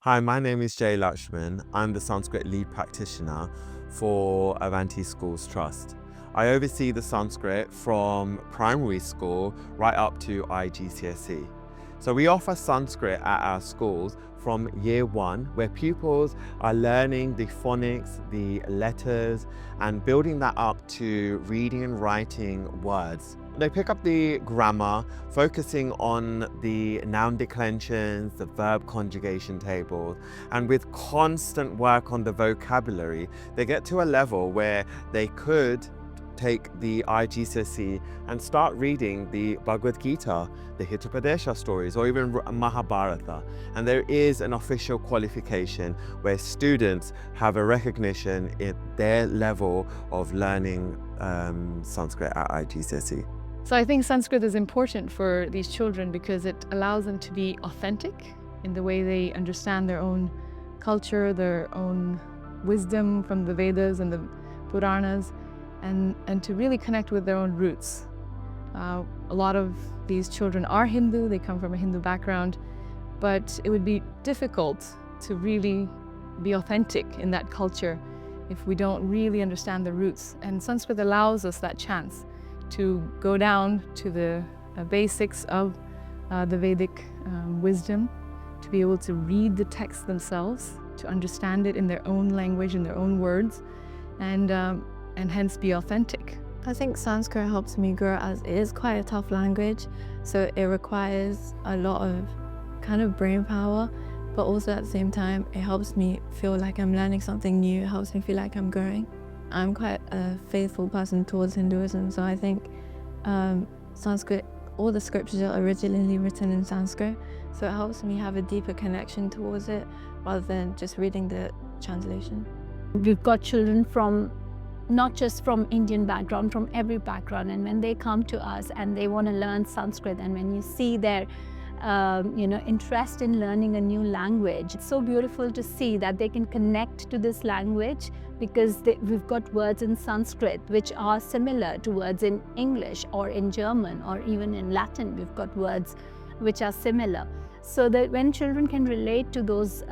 Hi, my name is Jay Lakshman. I'm the Sanskrit lead practitioner for Avanti Schools Trust. I oversee the Sanskrit from primary school right up to IGCSE. So we offer Sanskrit at our schools from year one, where pupils are learning the phonics, the letters, and building that up to reading and writing words. They pick up the grammar, focusing on the noun declensions, the verb conjugation tables, and with constant work on the vocabulary, they get to a level where they could take the IGCSE and start reading the Bhagavad Gita, the Hitopadesha stories, or even Mahabharata. And there is an official qualification where students have a recognition in their level of learning Sanskrit at IGCSE. So I think Sanskrit is important for these children because it allows them to be authentic in the way they understand their own culture, their own wisdom from the Vedas and the Puranas, and to really connect with their own roots. A lot of these children are Hindu, they come from a Hindu background, but it would be difficult to really be authentic in that culture if we don't really understand the roots. And Sanskrit allows us that chance to go down to the basics of the Vedic wisdom, to be able to read the texts themselves, to understand it in their own language, in their own words, and hence be authentic. I think Sanskrit helps me grow as it is quite a tough language, so it requires a lot of kind of brain power, but also at the same time it helps me feel like I'm learning something new. It helps me feel like I'm growing. I'm quite a faithful person towards Hinduism, so I think Sanskrit, all the scriptures are originally written in Sanskrit, so it helps me have a deeper connection towards it rather than just reading the translation. We've got children from not just from Indian background, from every background, and when they come to us and they want to learn Sanskrit, and when you see their interest in learning a new language, it's so beautiful to see that they can connect to this language because we've got words in Sanskrit which are similar to words in English or in German or even in Latin. We've got words which are similar. So that when children can relate to those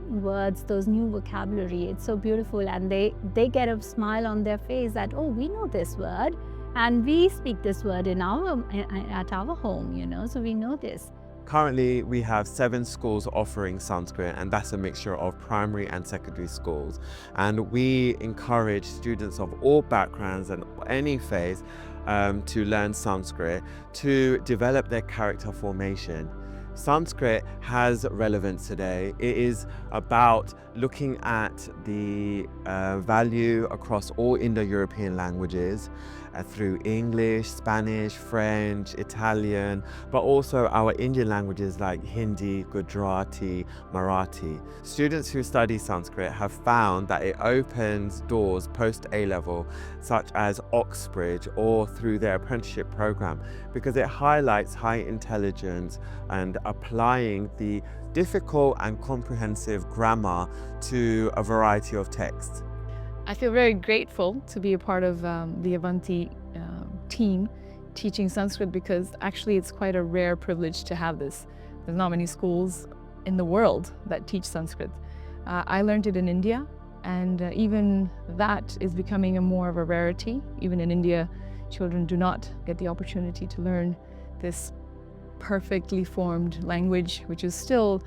words, those new vocabulary, it's so beautiful, and they get a smile on their face that, oh, we know this word and we speak this word at our home, so we know this. Currently, we have 7 schools offering Sanskrit, and that's a mixture of primary and secondary schools. And we encourage students of all backgrounds and any phase to learn Sanskrit to develop their character formation. Sanskrit has relevance today. It is about looking at the value across all Indo-European languages through English, Spanish, French, Italian, but also our Indian languages like Hindi, Gujarati, Marathi. Students who study Sanskrit have found that it opens doors post A-level, such as Oxbridge or through their apprenticeship program, because it highlights high intelligence and applying the difficult and comprehensive grammar to a variety of texts. I feel very grateful to be a part of the Avanti team teaching Sanskrit, because actually it's quite a rare privilege to have this. There's not many schools in the world that teach Sanskrit. I learned it in India, and even that is becoming more of a rarity. Even in India, children do not get the opportunity to learn this perfectly formed language, which is still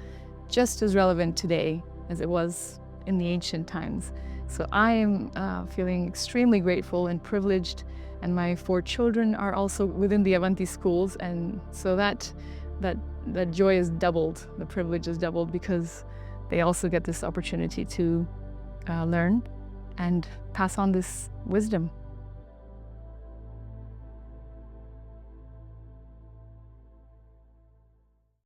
just as relevant today as it was in the ancient times. So I am feeling extremely grateful and privileged, and my 4 children are also within the Avanti schools, and so that joy is doubled, the privilege is doubled, because they also get this opportunity to learn and pass on this wisdom.